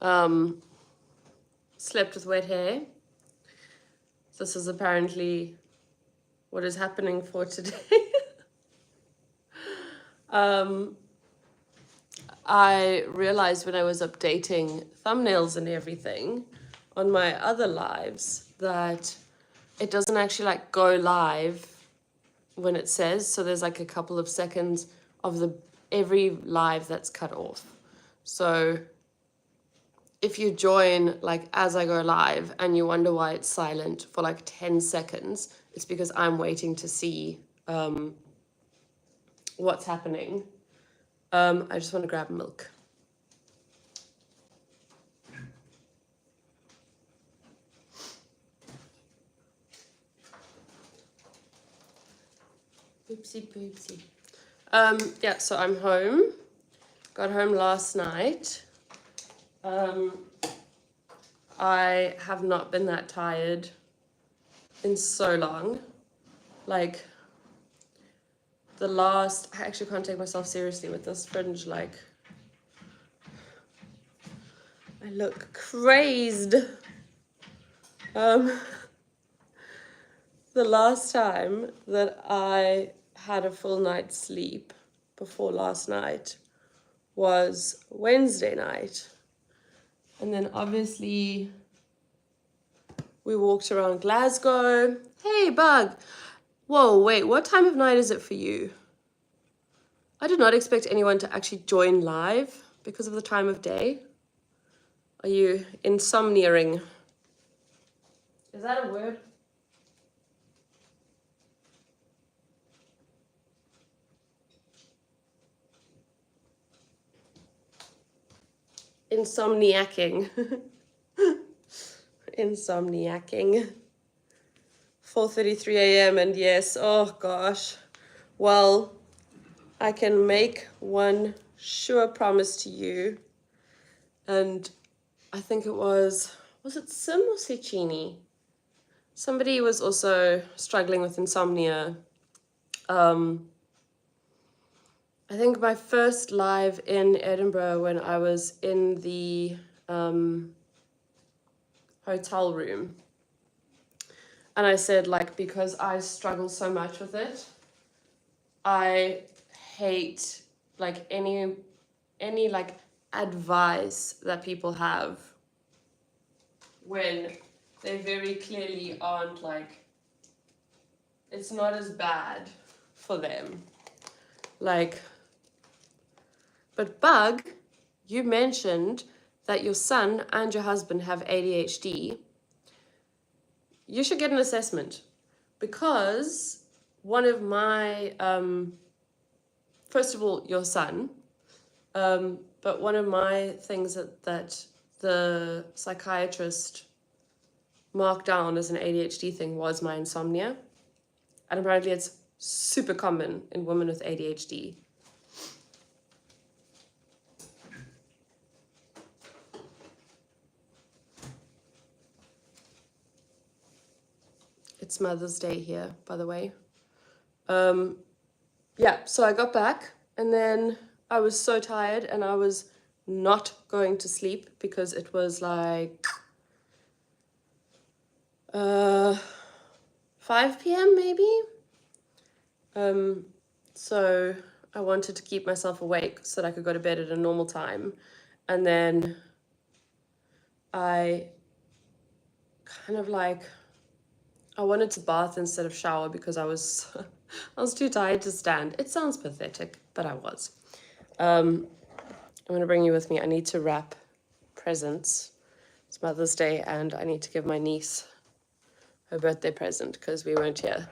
slept with wet hair. This is apparently what is happening for today. I realized when I was updating thumbnails and everything on my other lives that it doesn't actually like go live when it says, so there's like a couple of seconds of every live that's cut off. So if you join like as I go live and you wonder why it's silent for like 10 seconds, it's because I'm waiting to see what's happening. I just want to grab milk. Oopsie poopsie. Yeah, so I'm home. Got home last night. I have not been that tired in so long. Like, I actually can't take myself seriously with this fringe, like, I look crazed. The last time that I had a full night's sleep before last night was Wednesday night. And then obviously we walked around Glasgow. Hey, Bug. Whoa, wait, what time of night is it for you? I did not expect anyone to actually join live because of the time of day. Are you insomniating? Is that a word? Insomniacking. Insomniacking. 4:33 a.m. and yes, oh gosh. Well, I can make one sure promise to you. And I think was it Sim or Cecchini? Somebody was also struggling with insomnia. I think my first live in Edinburgh when I was in the hotel room. And I said, like, because I struggle so much with it, I hate like any like advice that people have when they very clearly aren't like, it's not as bad for them. Like, but Bug, you mentioned that your son and your husband have ADHD. You should get an assessment because one of my, first of all, your son, but one of my things that the psychiatrist marked down as an ADHD thing was my insomnia. And apparently it's super common in women with ADHD. It's Mother's Day here, by the way. Yeah, so I got back and then I was so tired and I was not going to sleep because it was like 5 p.m. maybe. So I wanted to keep myself awake so that I could go to bed at a normal time. And then I kind of like, I wanted to bath instead of shower because I was too tired to stand. It sounds pathetic, but I was. I'm going to bring you with me. I need to wrap presents. It's Mother's Day and I need to give my niece her birthday present because we weren't here.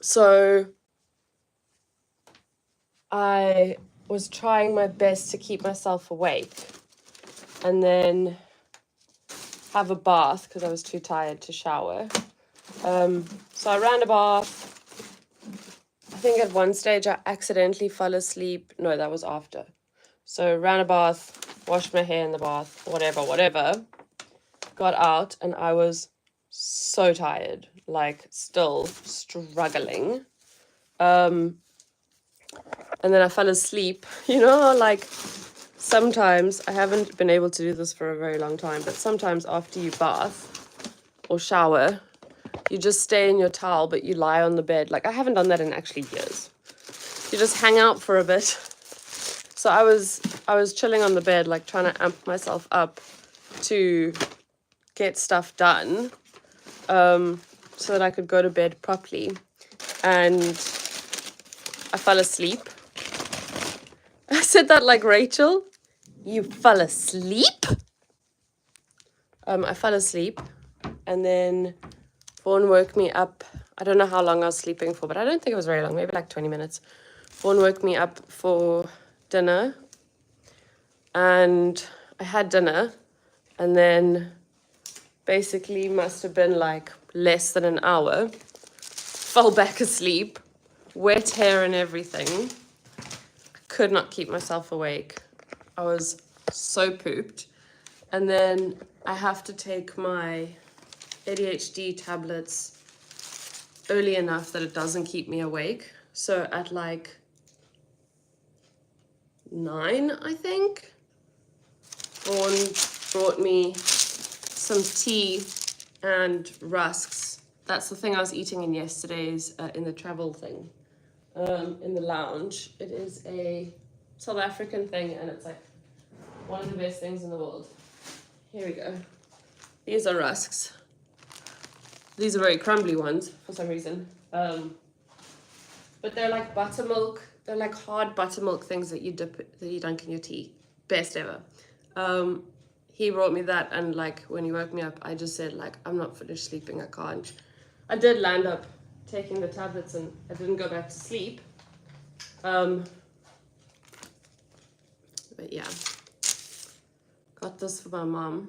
So I was trying my best to keep myself awake and then have a bath because I was too tired to shower. So I ran a bath. I think at one stage I accidentally fell asleep. No, that was after. So ran a bath, washed my hair in the bath, whatever. Got out and I was so tired, like still struggling. And then I fell asleep. You know, like sometimes, I haven't been able to do this for a very long time, but sometimes after you bath or shower, you just stay in your towel, but you lie on the bed. Like, I haven't done that in actually years. You just hang out for a bit. So I was chilling on the bed, like trying to amp myself up to get stuff done, so that I could go to bed properly. And I fell asleep. I said that like Rachel. You fell asleep? I fell asleep, and then Vaughan woke me up. I don't know how long I was sleeping for, but I don't think it was very long, maybe like 20 minutes. Vaughan woke me up for dinner, and I had dinner, and then basically must have been like less than an hour, fell back asleep, wet hair and everything. I could not keep myself awake. I was so pooped. And then I have to take my ADHD tablets early enough that it doesn't keep me awake. So at like 9, I think, Vaughan brought me some tea and rusks. That's the thing I was eating in yesterday's, in the travel thing, in the lounge. It is a South African thing, and it's like one of the best things in the world. Here we go. These are rusks. These are very crumbly ones for some reason. But they're like buttermilk. They're like hard buttermilk things that you dunk in your tea. Best ever. He brought me that, and like when he woke me up, I just said like, I'm not finished sleeping, I can't. I did land up taking the tablets and I didn't go back to sleep. But yeah. Got this for my mom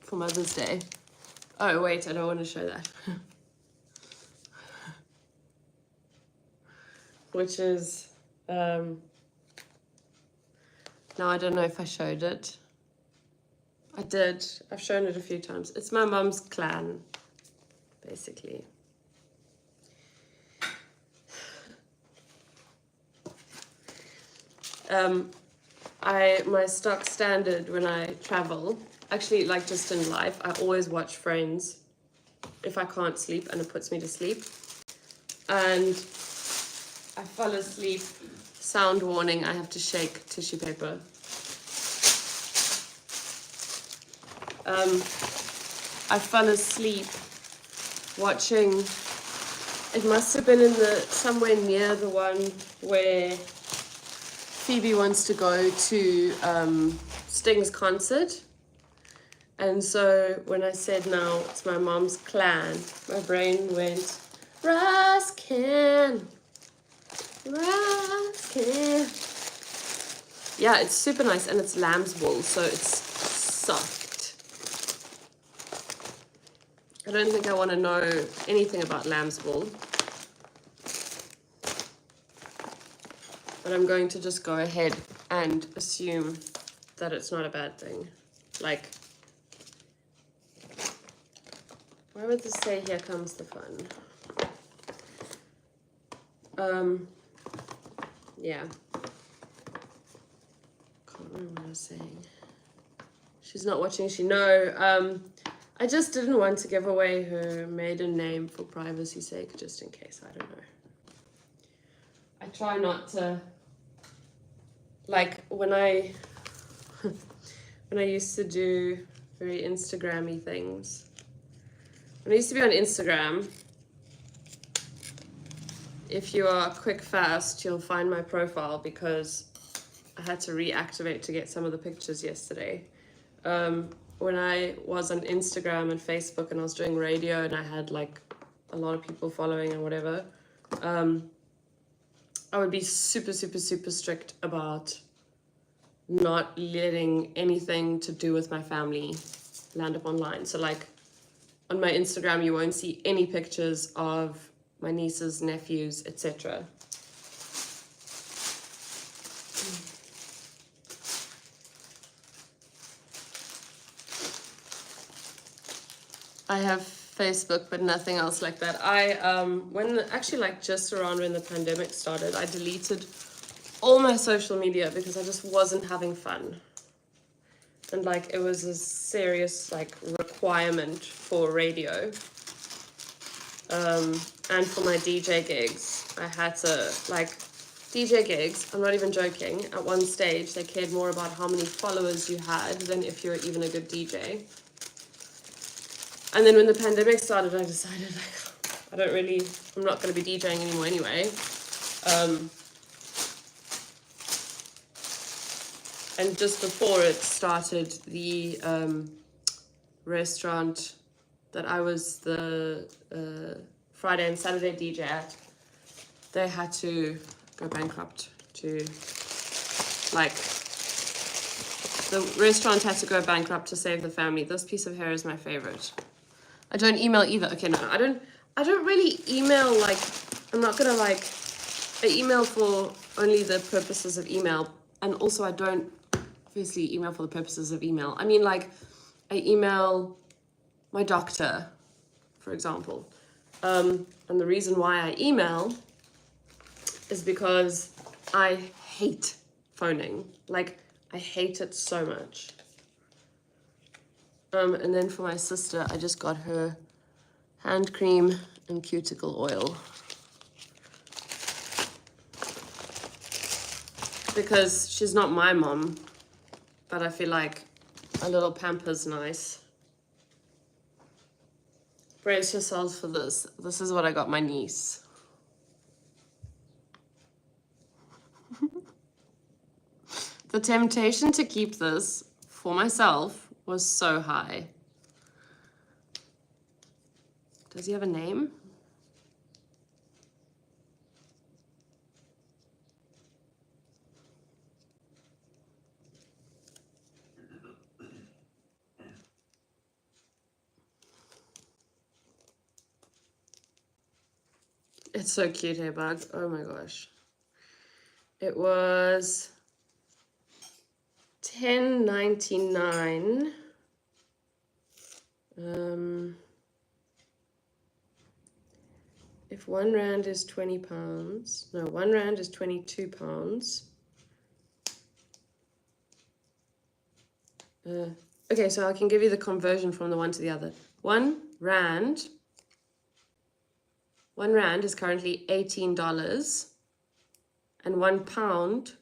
for Mother's Day. Oh wait, I don't want to show that. Which is, now I don't know if I showed it. I did. I've shown it a few times. It's my mum's clan, basically. My stock standard when I travel, actually like just in life, I always watch Friends if I can't sleep, and it puts me to sleep. And I fell asleep, sound warning, I have to shake tissue paper. I fell asleep watching, it must have been in somewhere near the one where Phoebe wants to go to Sting's concert. And so when I said now it's my mom's clan, my brain went, Ruskin. Yeah, it's super nice, and it's lamb's wool, so it's soft. I don't think I want to know anything about lamb's wool, but I'm going to just go ahead and assume that it's not a bad thing. Like, why would this say here comes the fun? Yeah. Can't remember what I was saying. She's not watching, I just didn't want to give away her maiden name for privacy's sake, just in case, I don't know. I try not to, like, when I used to do very Instagram-y things, when I used to be on Instagram, if you are quick fast, you'll find my profile because I had to reactivate to get some of the pictures yesterday. When I was on Instagram and Facebook and I was doing radio and I had like a lot of people following and whatever, I would be super, super, super strict about not letting anything to do with my family land up online. So like on my Instagram, you won't see any pictures of my nieces, nephews, etc. I have Facebook, but nothing else like that. When actually like just around when the pandemic started, I deleted all my social media because I just wasn't having fun. And like it was a serious like requirement for radio. And for my DJ gigs, I had to like DJ gigs, I'm not even joking, at one stage they cared more about how many followers you had than if you're even a good DJ. And then when the pandemic started, I decided like I'm not going to be DJing anymore anyway. And just before it started, the restaurant that I was the Friday and Saturday DJ at, they had to go bankrupt to, like, the restaurant had to go bankrupt to save the family. This piece of hair is my favorite. I don't email either. Okay, no, I don't really email, like, I'm not gonna, like, I email for only the purposes of email, and also I don't obviously email for the purposes of email. I mean, like, I email my doctor, for example. And the reason why I email is because I hate phoning. Like, I hate it so much. And then for my sister, I just got her hand cream and cuticle oil. Because she's not my mom, but I feel like a little pamper's nice. Brace yourselves for this. This is what I got my niece. The temptation to keep this for myself was so high. Does he have a name? It's so cute, hey Bug. Oh my gosh. It was $10.99. If 1 rand is 20 pounds, no, 1 rand is 22 pounds. Okay, so I can give you the conversion from the one to the other. 1 rand is currently $18, and 1 pound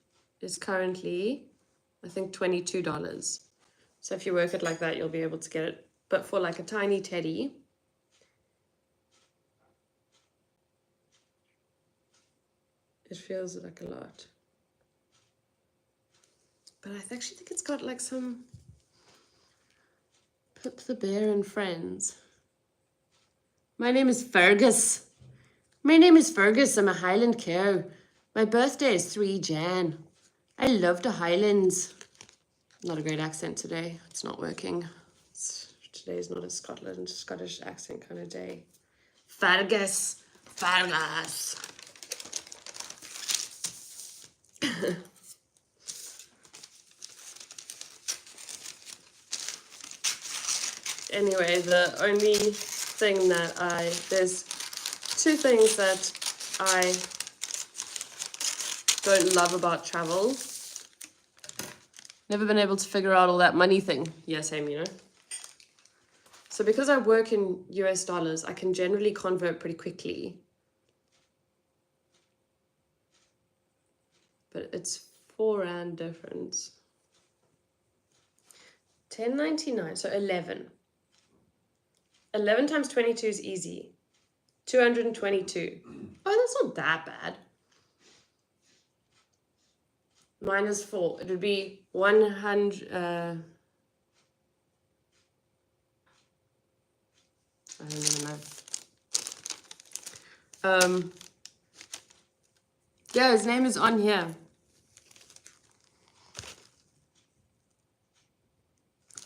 is currently, I think, $22. So if you work it like that, you'll be able to get it. But for like a tiny teddy, it feels like a lot. But I actually think it's got like some Pip the Bear and Friends. My name is Fergus. My name is Fergus. I'm a Highland cow. My birthday is 3 Jan. I love the Highlands. Not a great accent today. It's not working. Today's not a Scottish accent kind of day. Fergus. Fergus. Anyway, the only thing that there's 2 things that I don't love about travel. Never been able to figure out all that money thing. Yeah, same, you know. So because I work in US dollars, I can generally convert pretty quickly. But it's 4 rand difference. 10.99, so 11. 11 times 22 is easy. 222. Oh, that's not that bad. Minus 4. It would be 100. I don't even know. Yeah, his name is on here.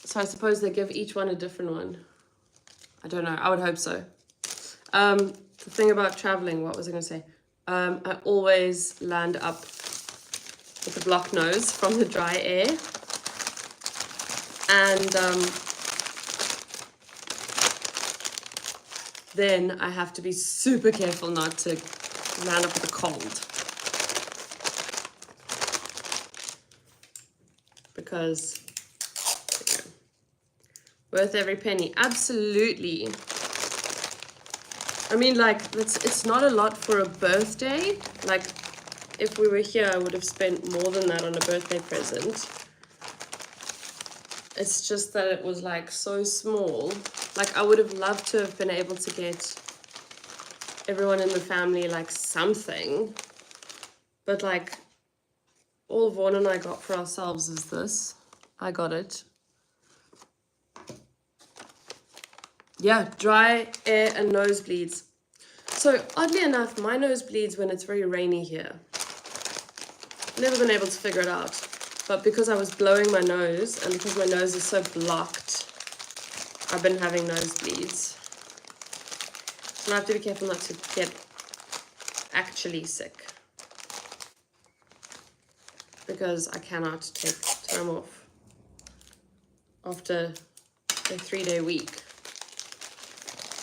So I suppose they give each one a different one. I don't know. I would hope so. The thing about traveling, what was I going to say? I always land up with a blocked nose from the dry air. And then I have to be super careful not to land up with a cold. because worth every penny. Absolutely. I mean, like, it's not a lot for a birthday. Like, if we were here, I would have spent more than that on a birthday present. It's just that it was, like, so small. Like, I would have loved to have been able to get everyone in the family, like, something. But, like, all Vaughn and I got for ourselves is this. I got it. Yeah, dry air and nosebleeds. So, oddly enough, my nose bleeds when it's very rainy here. Never been able to figure it out. But because I was blowing my nose, and because my nose is so blocked, I've been having nosebleeds. So I have to be careful not to get actually sick. Because I cannot take time off after a 3-day week.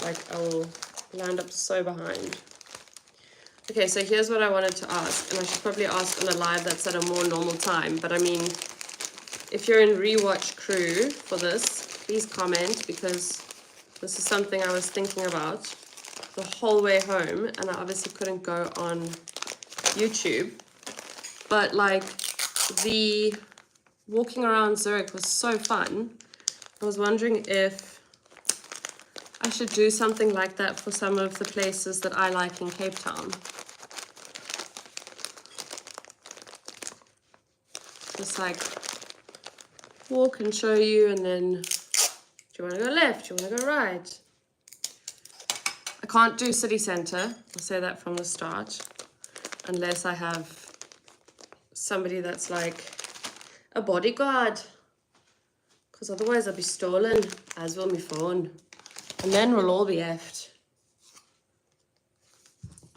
Like, I will land up so behind. Okay, so here's what I wanted to ask, and I should probably ask on a live that's at a more normal time, but I mean, if you're in rewatch crew for this, please comment, because this is something I was thinking about the whole way home, and I obviously couldn't go on YouTube, but like, the walking around Zurich was so fun. I was wondering if I should do something like that for some of the places that I like in Cape Town. Just like walk and show you, and then do you want to go left? Do you want to go right? I can't do city centre. I'll say that from the start, unless I have somebody that's like a bodyguard, because otherwise I'll be stolen, as will my phone, and then we'll all be effed.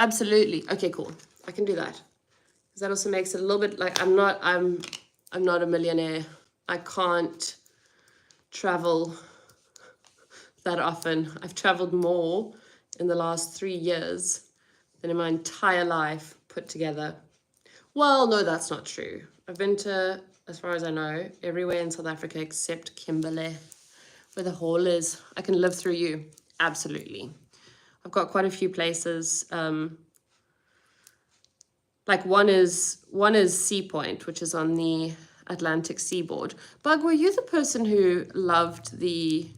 Absolutely. Okay, cool. I can do that, because that also makes it a little bit like I'm not a millionaire. I can't travel that often. I've traveled more in the last 3 years than in my entire life put together. Well, no, that's not true. I've been to, as far as I know, everywhere in South Africa except Kimberley, where the hall is. I can live through you. Absolutely. I've got quite a few places. Like one is Sea Point, which is on the Atlantic seaboard. Bug, were you the person who loved the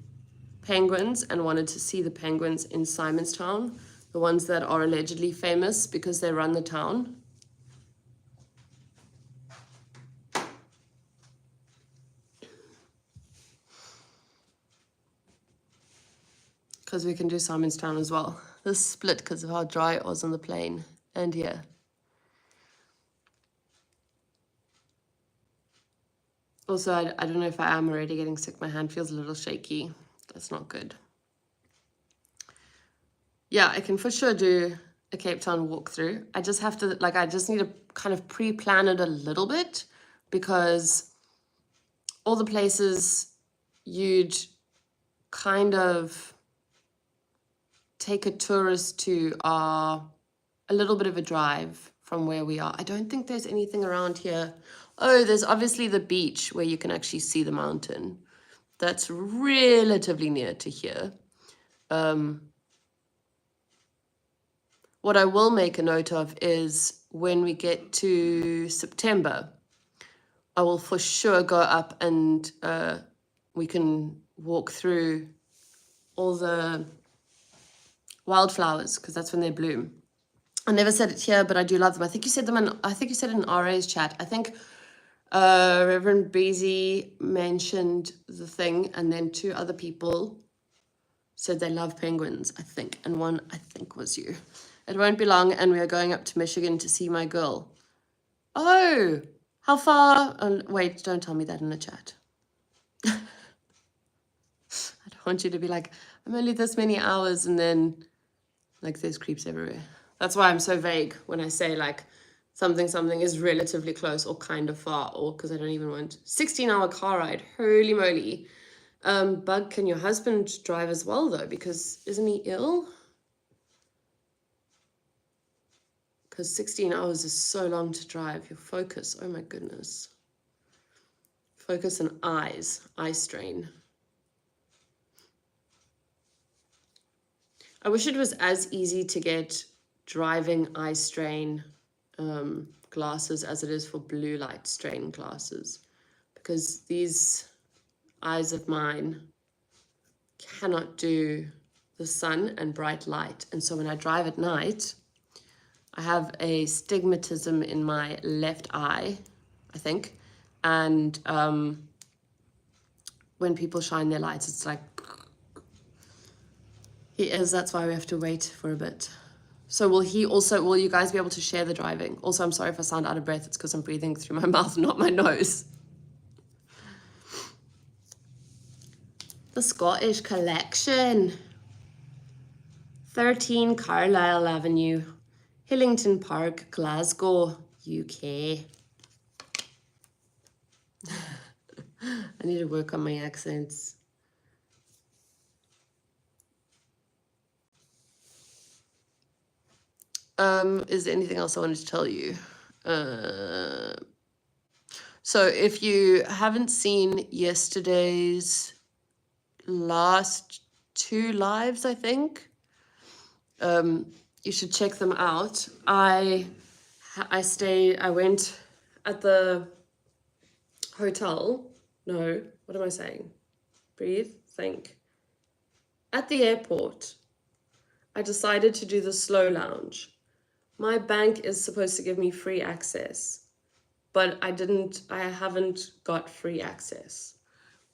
penguins and wanted to see the penguins in Simonstown? The ones that are allegedly famous because they run the town? Because we can do Simonstown as well. This split because of how dry it was on the plane and here. Also, I don't know if I am already getting sick. My hand feels a little shaky. That's not good. Yeah, I can for sure do a Cape Town walkthrough. I just have to, like, I just need to kind of pre-plan it a little bit, because all the places you'd kind of take a tourist to are a little bit of a drive from where we are. I don't think there's anything around here. Oh, there's obviously the beach where you can actually see the mountain. That's relatively near to here. What I will make a note of is when we get to September, I will for sure go up and we can walk through all the wildflowers, because that's when they bloom. I never said it here, but I do love them. I think you said them in, I think you said in RA's chat. I think Reverend Beezy mentioned the thing, and then 2 other people said they love penguins, I think, and one I think was you. It won't be long, and we are going up to Michigan to see my girl. Oh, how far? Wait, don't tell me that in the chat. I don't want you to be like, I'm only this many hours, and then like there's creeps everywhere. That's why I'm so vague when I say like something is relatively close or kind of far, or because I don't even want 16-hour car ride. Holy moly. Bug, can your husband drive as well though? Because isn't he ill? Because 16 hours is so long to drive. Your focus, oh my goodness. Focus on eyes, eye strain. I wish it was as easy to get driving eye strain glasses as it is for blue light strain glasses, because these eyes of mine cannot do the sun and bright light. And so when I drive at night, I have a stigmatism in my left eye, I think. And when people shine their lights, it's like, that's why we have to wait for a bit. So will you guys be able to share the driving? Also, I'm sorry if I sound out of breath. It's because I'm breathing through my mouth, not my nose. The Scottish Collection. 13 Carlisle Avenue, Hillington Park, Glasgow, UK. I need to work on my accents. Is there anything else I wanted to tell you? So if you haven't seen yesterday's last 2 lives, I think, you should check them out. I went at the hotel. No, what am I saying? Breathe, think. At the airport, I decided to do the slow lounge. My bank is supposed to give me free access, but I haven't got free access.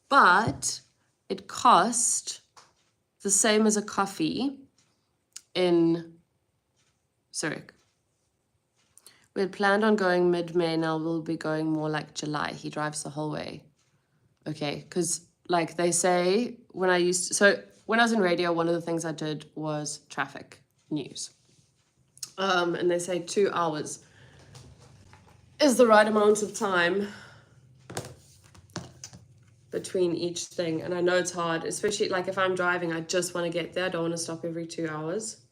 But it cost the same as a coffee in Zurich. We had planned on going mid-May, now we'll be going more like July. He drives the whole way. Okay, because like they say, when I was in radio, one of the things I did was traffic news. And they say 2 hours is the right amount of time between each thing. And I know it's hard, especially like if I'm driving, I just want to get there. I don't want to stop every 2 hours.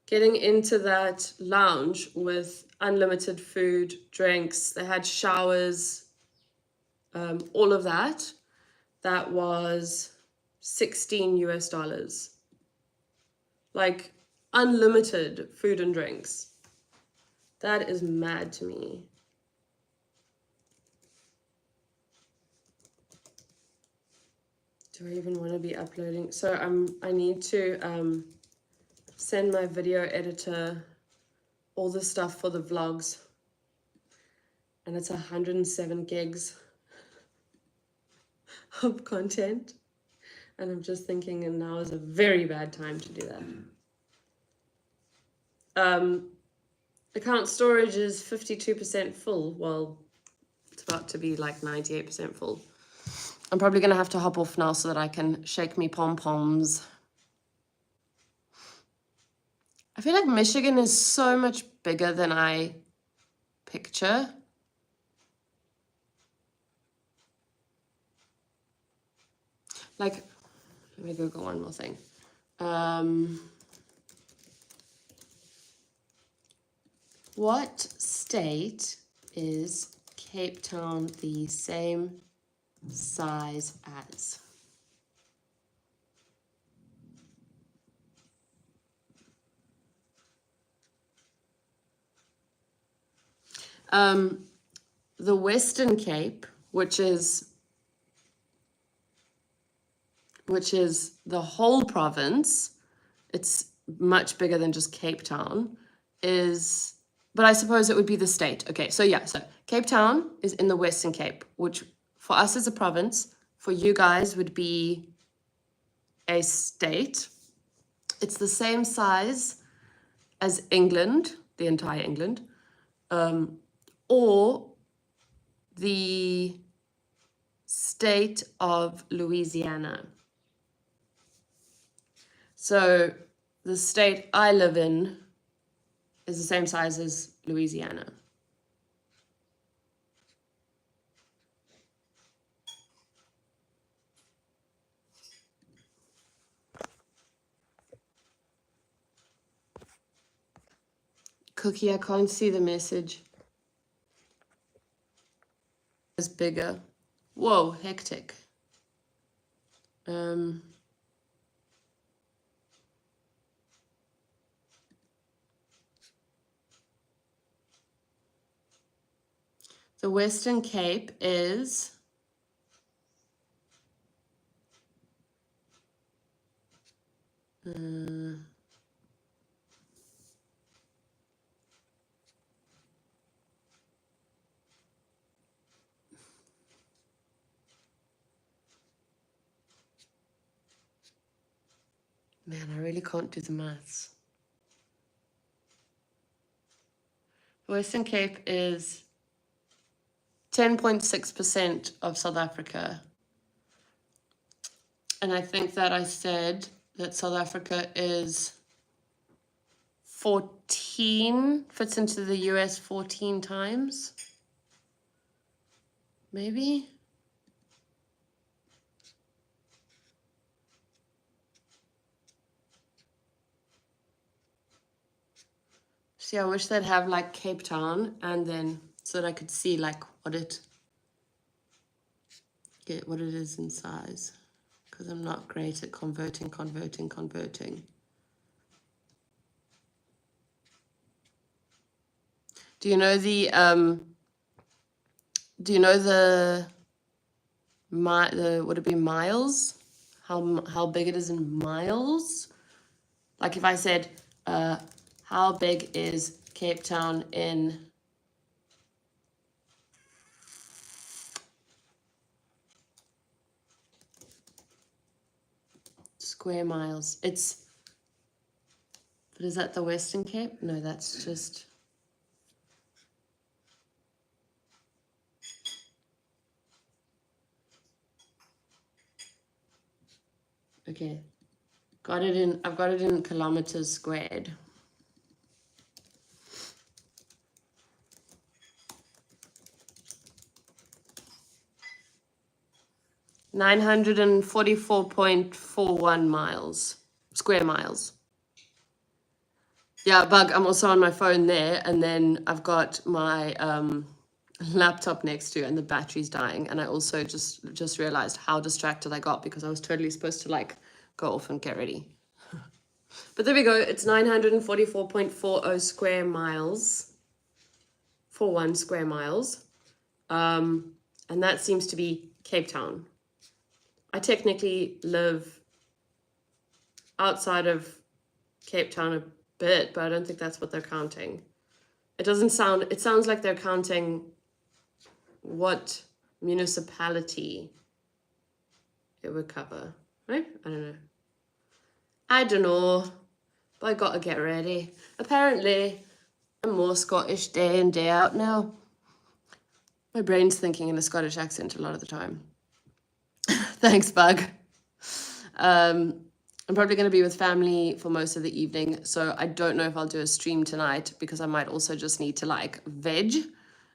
Getting into that lounge with unlimited food, drinks, they had showers, all of that. That was $16 US. Like unlimited food and drinks. That is mad to me. Do I even want to be uploading? So I need to send my video editor all the stuff for the vlogs. And it's 107 gigs of content. And I'm just thinking, and now is a very bad time to do that. Account storage is 52% full. Well, it's about to be like 98% full. I'm probably going to have to hop off now so that I can shake me pom-poms. I feel like Michigan is so much bigger than I picture. Like, let me Google one more thing. What state is Cape Town the same size as? The Western Cape, which is the whole province, it's much bigger than just Cape Town, but I suppose it would be the state. Okay, so yeah, so Cape Town is in the Western Cape, which for us is a province, for you guys would be a state. It's the same size as England, the entire England, or the state of Louisiana. So the state I live in is the same size as Louisiana. Cookie, I can't see the message. It's bigger. Whoa, hectic. The Western Cape is man, I really can't do the maths. The Western Cape is 10.6% of South Africa. And I think that I said that South Africa is 14, fits into the US 14 times. Maybe? See, I wish they'd have like Cape Town and then so that I could see like what it is in size. Because I'm not great at converting. Do you know the would it be miles? How big it is in miles? Like if I said, how big is Cape Town in square miles? But is that the Western Cape? No, that's just. Okay, I've got it in kilometers squared. $944.41 square miles. Yeah, Bug, I'm also on my phone there, and then I've got my laptop next to, and the battery's dying. And I also just realized how distracted I got because I was totally supposed to like go off and get ready. But there we go. It's 944.40 square miles for 1 square miles. And that seems to be Cape Town. I technically live outside of Cape Town a bit, but I don't think that's what they're counting. It sounds like they're counting what municipality it would cover, right? I don't know, but I gotta get ready. Apparently, I'm more Scottish day in, day out now. My brain's thinking in a Scottish accent a lot of the time. Thanks, Bug. I'm probably going to be with family for most of the evening, so I don't know if I'll do a stream tonight because I might also just need to like veg.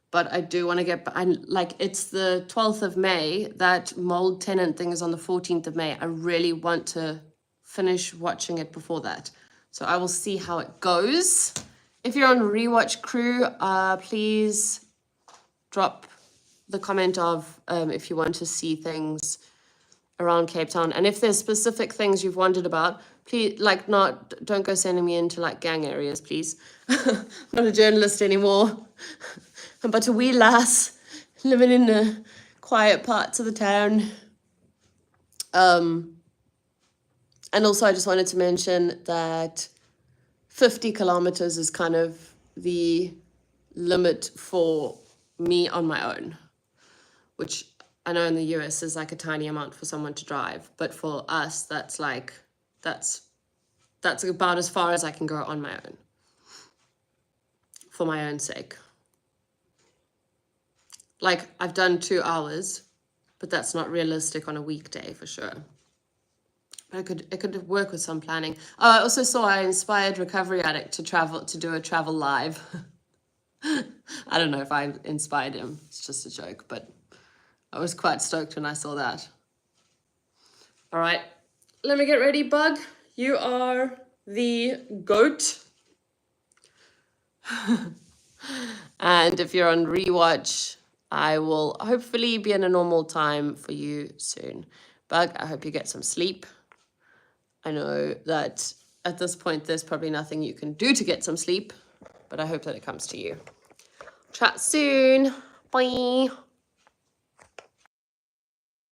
But I do want to it's the 12th of May. That Mold Tenant thing is on the 14th of May. I really want to finish watching it before that. So I will see how it goes. If you're on Rewatch Crew, please drop the comment of if you want to see things around Cape Town. And if there's specific things you've wondered about, please, don't go sending me into like gang areas, please. I'm not a journalist anymore. I'm but a wee lass living in the quiet parts of the town. And also I just wanted to mention that 50 kilometers is kind of the limit for me on my own, which I know in the US is like a tiny amount for someone to drive, but for us, that's about as far as I can go on my own, for my own sake. Like, I've done 2 hours, but that's not realistic on a weekday for sure. But it could work with some planning. Oh, I also saw I inspired Recovery Addict to do a travel live. I don't know if I inspired him. It's just a joke, but I was quite stoked when I saw that. All right, let me get ready, Bug. You are the goat. And if you're on rewatch, I will hopefully be in a normal time for you soon. Bug, I hope you get some sleep. I know that at this point, there's probably nothing you can do to get some sleep, but I hope that it comes to you. Chat soon. Bye.